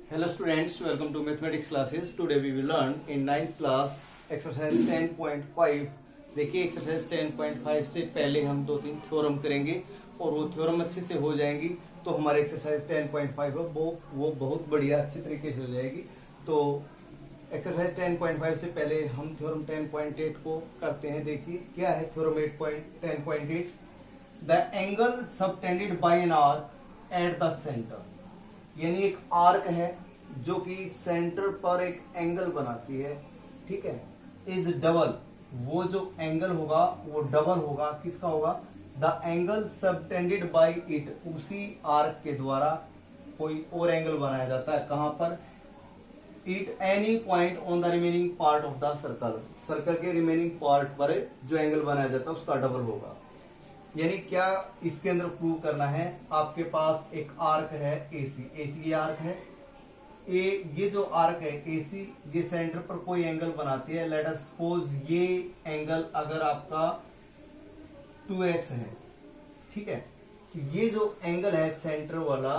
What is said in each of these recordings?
Hello students, welcome to mathematics classes. Today we will learn in 9th class exercise 10.5. देखिए exercise 10.5 से पहले हम दो तीन थ्योरम करेंगे और वो थ्योरम अच्छे से हो जाएंगी तो हमारे एक्सरसाइज 10.5 है वो बहुत बढ़िया अच्छी तरीके से हो जाएगी। तो एक्सरसाइज 10.5 से पहले हम थ्योरम 10.8 को करते हैं। देखिए क्या है theorem 10.8। The angle subtended bye an arc at the centre, यानी एक आर्क है जो कि सेंटर पर एक एंगल बनाती है, ठीक है। इज डबल, वो जो एंगल होगा वो डबल होगा, किसका होगा? The angle subtended bye it, उसी आर्क के द्वारा कोई और एंगल बनाया जाता है। कहां पर? It any point on the remaining part of the circle, circle के रिमेनिंग पार्ट पर जो एंगल बनाया जाता है उसका डबल होगा। यानी क्या इसके अंदर प्रूव करना है? आपके पास एक आर्क है एसी, एसी की आर्क है ये जो आर्क है एसी, ये सेंटर पर कोई एंगल बनाती है। लेट अस सपोज ये एंगल अगर आपका 2x है, ठीक है। ये जो एंगल है सेंटर वाला,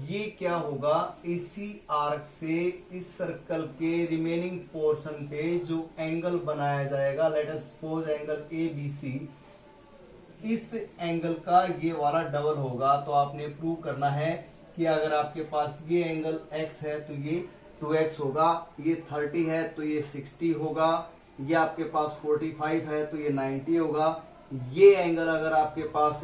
ये क्या होगा? इसी आर्क से इस सर्कल के रिमेनिंग पोर्शन पे जो एंगल बनाया जाएगा, let us suppose angle ABC, इस एंगल का ये वाला डबल होगा। तो आपने प्रूव करना है कि अगर आपके पास ये एंगल x है तो ये 2x होगा, ये 30 है तो ये 60 होगा, ये आपके पास 45 है तो ये 90 होगा। ये एंगल अगर आपके पास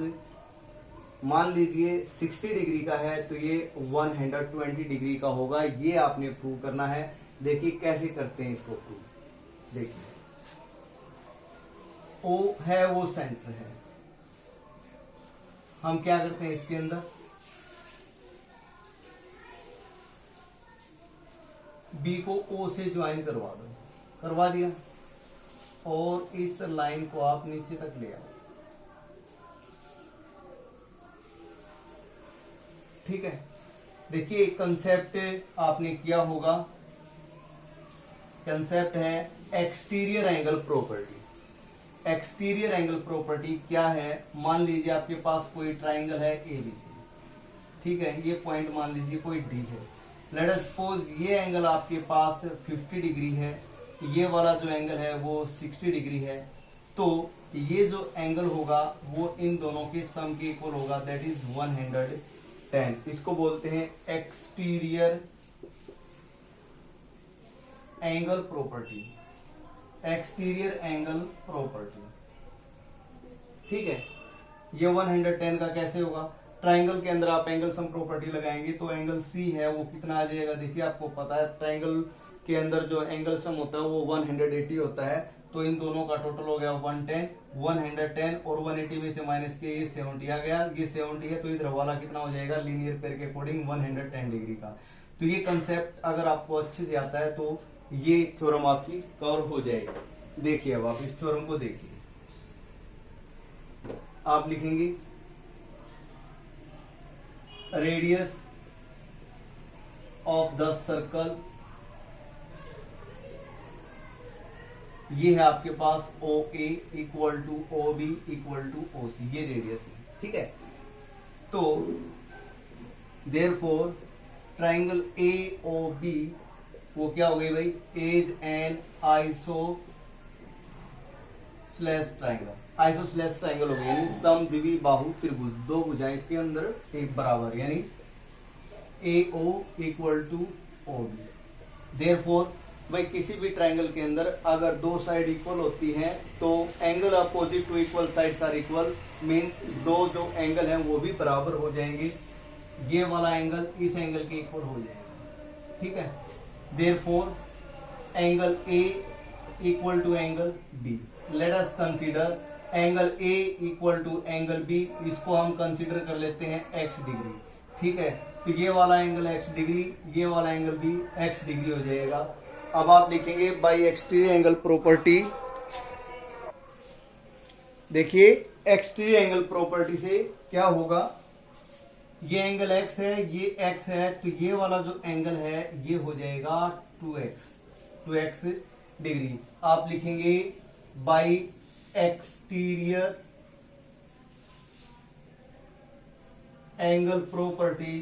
मान लीजिए 60 डिग्री का है तो ये 120 डिग्री का होगा। ये आपने प्रूव करना है। देखिए कैसे करते हैं इसको प्रूव। देखिए O है वो सेंटर है, हम क्या करते हैं इसके अंदर B को O से ज्वाइन करवा दो, करवा दिया, और इस लाइन को आप नीचे तक ले आओ, ठीक है। देखिए कंसेप्ट आपने किया होगा, कंसेप्ट है exterior angle property. Exterior angle property क्या है? मान लीजिए आपके पास कोई ट्राइंगल है ABC, ठीक है, ये पॉइंट मान लीजिए कोई D है। लेट अस सपोज ये एंगल आपके पास 50 डिग्री है, ये वाला जो एंगल है वो 60 डिग्री है। तो ये जो एंगल होगा वो इन दोनों के सम के इक्वल होगा, दैट इज 110। इसको बोलते हैं exterior angle property, exterior angle property, ठीक है। ये 110 का कैसे होगा? ट्राइंगल के अंदर आप एंगल सम प्रॉपर्टी लगाएंगे तो एंगल C है वो कितना आ जाएगा? देखिए आपको पता है ट्राइंगल के अंदर जो एंगल सम होता है वो 180 होता है। तो इन दोनों का टोटल हो गया 110 और 180 में से माइनस किया ये 70 आ गया। ये 70 है तो इधर वाला कितना हो जाएगा? लीनियर पेयर के अकॉर्डिंग 110 डिग्री का। तो ये कंसेप्ट अगर आपको अच्छे से आता है तो ये थ्योरम आपकी कवर हो जाएगी। देखिए अब आप इस थ्योरम को देखिए, आप लिखेंगे रेडियस ऑफ द सर्कल, ये है आपके पास OA equal to OB equal to OC, ये रेडियस है, ठीक है। तो देयरफॉर ट्राइंगल AOB वो क्या हो गई भाई? इज एन आइसोस्लेस ट्राइंगल, आइसोस्लेस ट्राइंगल हो गया, यानी समद्विबाहु बाहु त्रिभुज, दो भुजाएं इसके अंदर एक बराबर, यानी AO equal to OB। Therefore भाई किसी भी ट्राइंगल के अंदर अगर दो साइड इक्वल होती हैं तो angle opposite to equal sides are equal, means दो जो एंगल हैं वो भी बराबर हो जाएंगे। ये वाला एंगल इस एंगल के इक्वल हो जाएगा, ठीक है। Therefore, angle A equal to angle B. Let us consider angle A equal to angle B. इसको हम कंसीडर कर लेते हैं x डिग्री, ठीक है। तो ये वाला एंगल x डिग्री, ये वाला एंगल भी x डिग्री हो जाएगा। अब आप लिखेंगे बाई एक्सटीरियर एंगल प्रॉपर्टी। देखिए एक्सटीरियर एंगल प्रॉपर्टी से क्या होगा? ये एंगल x है, ये x है, तो ये वाला जो एंगल है ये हो जाएगा 2x डिग्री। आप लिखेंगे by exterior angle property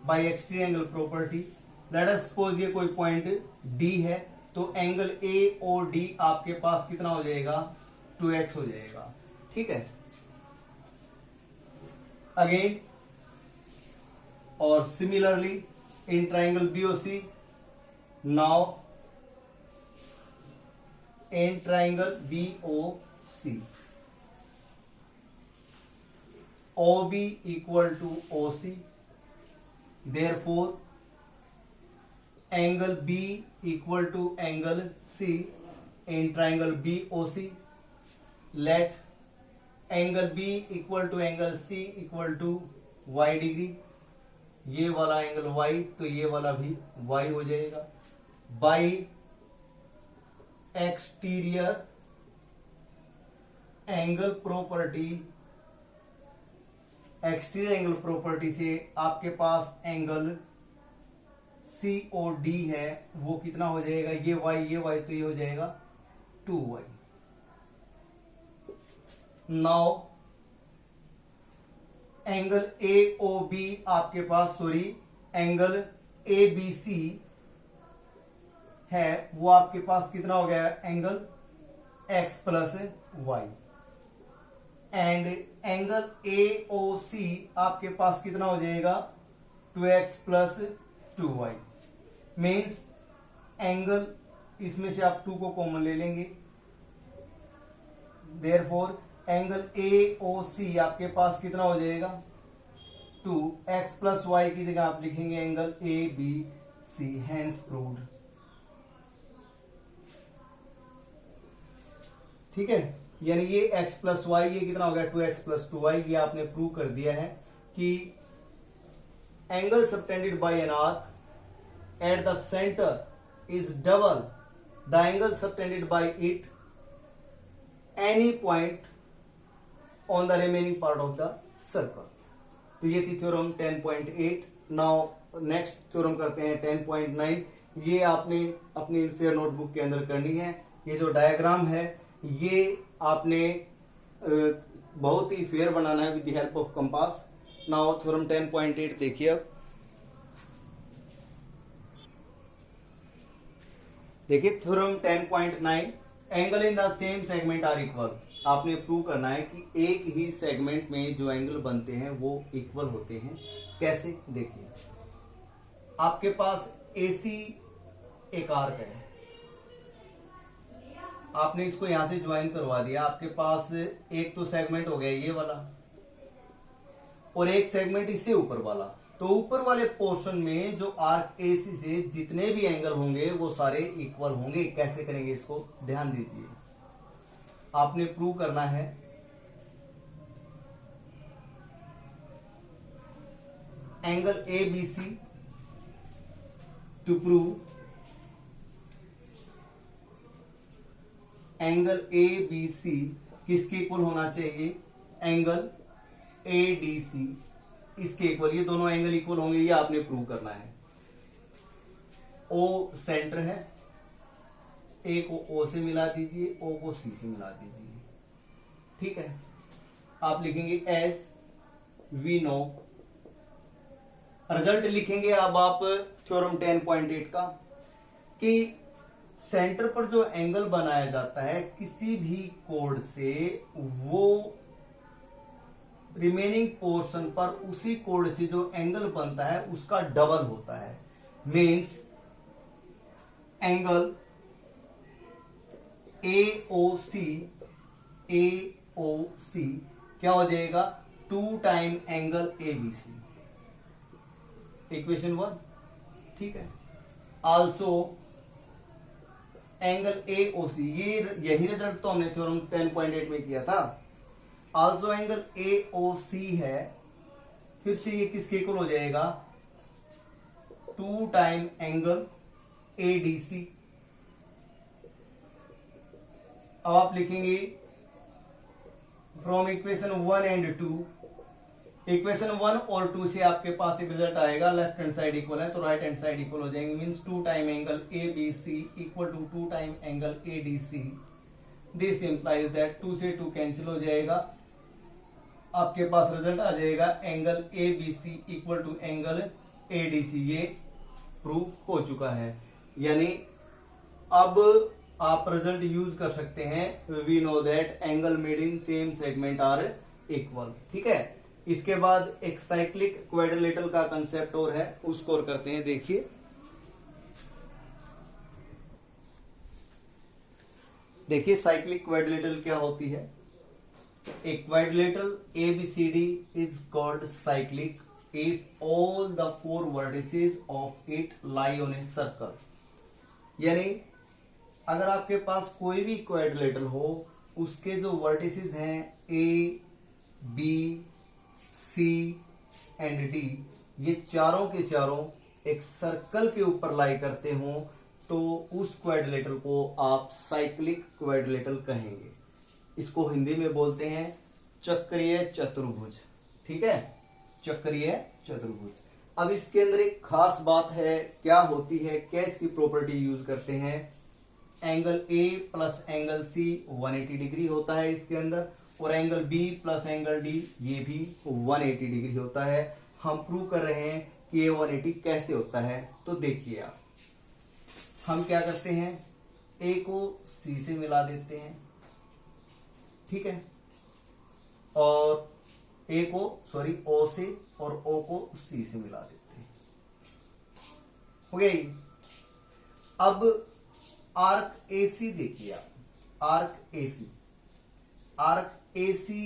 bye exterior angle property. Let us suppose ये कोई पॉइंट डी है, तो एंगल ए और डी आपके पास कितना हो जाएगा, 2x हो जाएगा। ठीक है, अगेन और similarly in triangle BOC, now in triangle BOC OB equal to OC, therefore angle B equal to angle C in triangle BOC. Let angle B equal to angle C equal to y degree. ये वाला angle y तो ये वाला भी y हो जाएगा। By exterior angle property, exterior angle property से आपके पास एंगल COD है, वो कितना हो जाएगा, ये y तो ये हो जाएगा 2y। नाउ एंगल AOB आपके पास, सॉरी एंगल ABC है, वो आपके पास कितना हो गया, angle x plus y. And angle AOC आपके पास कितना हो जाएगा, 2x plus 2y। Means angle, इसमें से आप 2 को कॉमन ले लेंगे, देयरफॉर एंगल AOC आपके पास कितना हो जाएगा, 2x प्लस y की जगह आप लिखेंगे एंगल ABC, हैंस प्रूव्ड। ठीक है, यानी ये x प्लस वाई, ये कितना हो गया, 2x प्लस 2y। ये आपने प्रूव कर दिया है कि angle subtended bye an arc at the centre is double the angle subtended bye it any point on the remaining part of the circle. तो ये थी थ्योरम 10.8। नाउ नेक्स्ट थ्योरम करते हैं 10.9। ये आपने अपनी फेयर नोटबुक के अंदर करनी है। ये जो डायग्राम है ये आपने बहुत ही फेयर बनाना है with the help of compass. Now theorem 10.8 देखिए। अब देखिए theorem 10.9, angle in the same segment are equal. आपने प्रूव करना है कि एक ही सेगमेंट में जो एंगल बनते हैं वो इक्वल होते हैं। कैसे, देखिए आपके पास AC एक आर्क है, आपने इसको यहां से ज्वाइन करवा दिया। आपके पास एक तो सेगमेंट हो गया ये वाला और एक सेगमेंट इससे ऊपर वाला। तो ऊपर वाले पोर्शन में जो आर्क AC से जितने भी एंगल होंगे वो सारे इक्वल होंगे। कैसे करेंगे इसको ध्यान दीजिए। आपने प्रूव करना है angle ABC to prove angle ABC किसके इक्वल होना चाहिए, एंगल ADC इसके इक्वल। ये दोनों एंगल इक्वल होंगे, ये आपने प्रूव करना है। O सेंटर है, A को O से मिला दीजिए, O को C से मिला दीजिए। ठीक है, आप लिखेंगे एज वी नो। रिजल्ट लिखेंगे अब आप थ्योरम 10.8 का कि सेंटर पर जो एंगल बनाया जाता है किसी भी कोड से, वो रिमेनिंग पोर्शन पर उसी कोड से जो एंगल बनता है उसका डबल होता है। मीन्स एंगल AOC क्या हो जाएगा, 2 टाइम एंगल ABC। इक्वेशन 1। ठीक है, आल्सो एंगल AOC, ये यही रिजल्ट तो हमने थ्योरम 10.8 में किया था। आल्सो एंगल AOC है, फिर से ये किसके इक्वल हो जाएगा, 2 टाइम एंगल ADC। अब आप लिखेंगे फ्रॉम इक्वेशन 1 एंड 2। इक्वेशन 1 और 2 से आपके पास एक रिजल्ट आएगा, लेफ्ट हैंड साइड इक्वल है तो राइट हैंड साइड इक्वल हो जाएंगे। Means 2 time angle ABC equal to 2 time angle ADC। This implies that 2 से 2 कैंसिल हो जाएगा, आपके पास रिजल्ट आ जाएगा angle ABC equal to angle ADC, ये प्रूव हो चुका है। यानी अब आप रिजल्ट यूज कर सकते हैं, we know that angle made in same segment are equal. ठीक है, इसके बाद एक साइक्लिक क्वाड्रिलेटरल का कंसेप्ट और है, उसको और करते हैं। देखिए साइक्लिक क्वाड्रिलेटरल क्या होती है। A quadrilateral ABCD is called cyclic if all the four vertices of it lie on a circle। यानी अगर आपके पास कोई भी क्वाड्रिलेटरल हो, उसके जो वर्टिसेस हैं A, B, C and D, ये चारों के चारों एक सर्कल के ऊपर लाई करते हों, तो उस क्वाड्रिलेटरल को आप साइक्लिक क्वाड्रिलेटरल कहेंगे। इसको हिंदी में बोलते हैं चक्रीय चतुर्भुज। ठीक है, चक्रीय चतुर्भुज। अब इसके अंदर एक खास बात है, क्या होती है, क्या इसकी प्रॉपर्टी यूज करते हैं। Angle A plus angle C 180 degree होता है इसके अंदर, और angle B plus angle D ये भी 180 डिग्री होता है। हम प्रूव कर रहे हैं कि ये 180 कैसे होता है। तो देखिए आप, हम क्या करते हैं, A को C से मिला देते हैं, ठीक है, और O से और O को C से मिला देते हैं। हो गया ये। अब आर्क AC देखिए आप, arc AC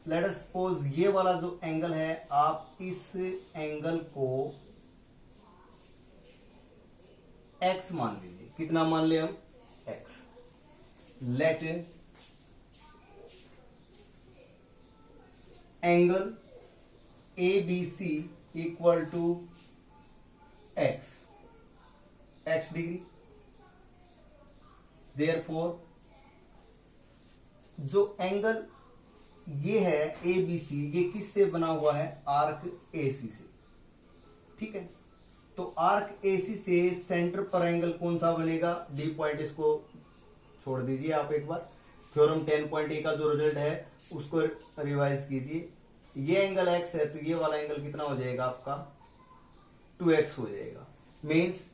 let us suppose ये वाला जो एंगल है, आप इस एंगल को x मान लीजिए। कितना मान ले हम, x। Let angle ABC equal to x degree. Therefore जो एंगल ये है ABC, ये किससे बना हुआ है, आर्क AC से। ठीक है, तो आर्क AC से सेंटर पर एंगल कौन सा बनेगा, D पॉइंट। इसको छोड़ दीजिए आप एक बार, थ्योरम 10.A का जो रिजल्ट है उसको रिवाइज कीजिए। ये एंगल x है, तो ये वाला एंगल कितना हो जाएगा आपका, 2x हो जाएगा। मीन्स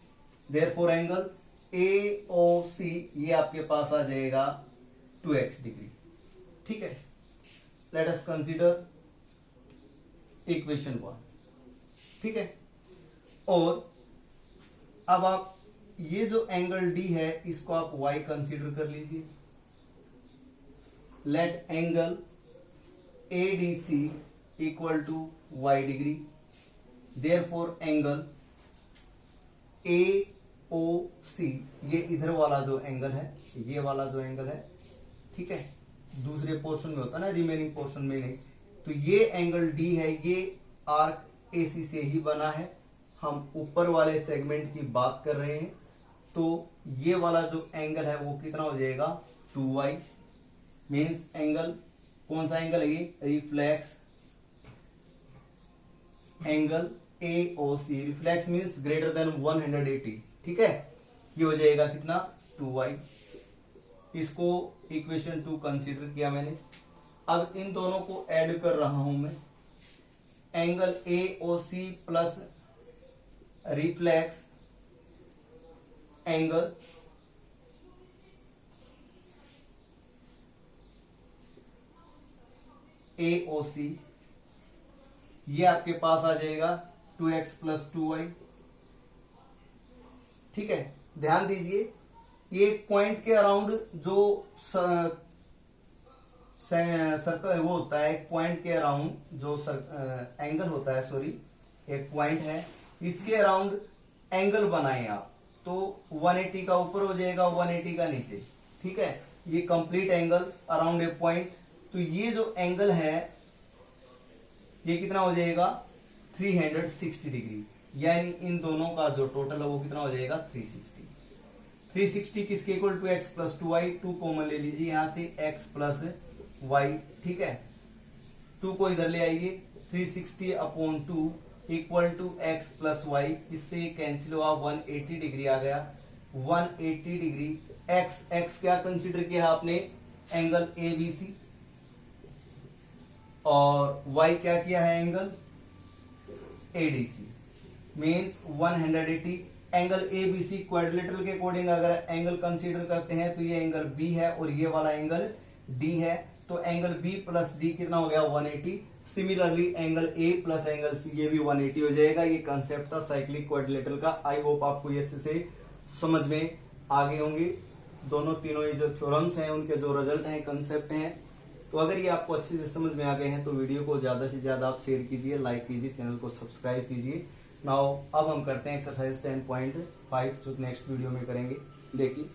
देयरफॉर एंगल AOC ये आपके पास आ जाएगा 2x डिग्री। ठीक है, लेट अस कंसीडर इक्वेशन 1। ठीक है, और अब आप ये जो एंगल D है, इसको आप y कंसीडर कर लीजिए। Let angle ADC equal to y degree. Therefore angle AOC ये इधर वाला जो एंगल है, ये वाला जो एंगल है, ठीक है, दूसरे पोर्शन में होता है ना, रिमेनिंग पोर्शन में नहीं। तो ये एंगल D है, ये आर्क AC से ही बना है। हम ऊपर वाले सेगमेंट की बात कर रहे हैं, तो ये वाला जो एंगल है वो कितना हो जाएगा, 2y। मीन्स एंगल, कौन सा एंगल है ये, reflex angle AOC। Reflex means greater than 180। ठीक है, ये हो जाएगा कितना, 2y। इसको इक्वेशन 2 कंसीडर किया मैंने। अब इन दोनों को ऐड कर रहा हूं मैं, angle AOC plus reflex angle AOC, ये आपके पास आ जाएगा 2x प्लस 2y। ठीक है, ध्यान दीजिए, ये पॉइंट के अराउंड जो सर्कल वो होता है, पॉइंट के अराउंड जो एंगल होता है, सॉरी, एक पॉइंट है, इसके अराउंड एंगल बनाए आप, तो 180 का ऊपर हो जाएगा, 180 का नीचे। ठीक है, ये complete angle around a point. तो ये जो एंगल है ये कितना हो जाएगा, 360 डिग्री। यानी इन दोनों का जो टोटल है वो कितना हो जाएगा, 360। 360 किसके equal to x plus 2y। 2 common ले लीजिए यहां से, x प्लस y। ठीक है, 2 को इधर ले आइए, 360 upon 2 equal to x plus y। इससे कैंसिल हुआ, 180 डिग्री आ गया, 180 डिग्री। x क्या कंसीडर किया आपने, एंगल ABC, और y क्या किया है, angle ADC। Means 180। Angle A B C quadrilateral के अकॉर्डिंग अगर एंगल कंसीडर करते हैं तो ये एंगल बी है और ये वाला एंगल डी है, तो एंगल बी प्लस डी कितना हो गया 180। Similarly angle A plus angle C ये भी 180 हो जाएगा। ये कंसेप्ट था साइक्लिक क्वाड्रिलेटरल का। आई होप आपको ये अच्छे से समझ में आ गए होंगे। दोनों तीनों ये जो थ्योरम्स हैं उनके जो रिजल्ट हैं, कंसेप्ट हैं, तो अगर ये आपको अच्छे से समझ में आ गए हैं तो वीडियो को ज्यादा से ज्यादा आप शेयर कीजिए, लाइक कीजिए, चैनल को सब्सक्राइब कीजिए। नाउ अब हम करते हैं एक्सरसाइज 10.5 जो नेक्स्ट वीडियो में करेंगे। देखिए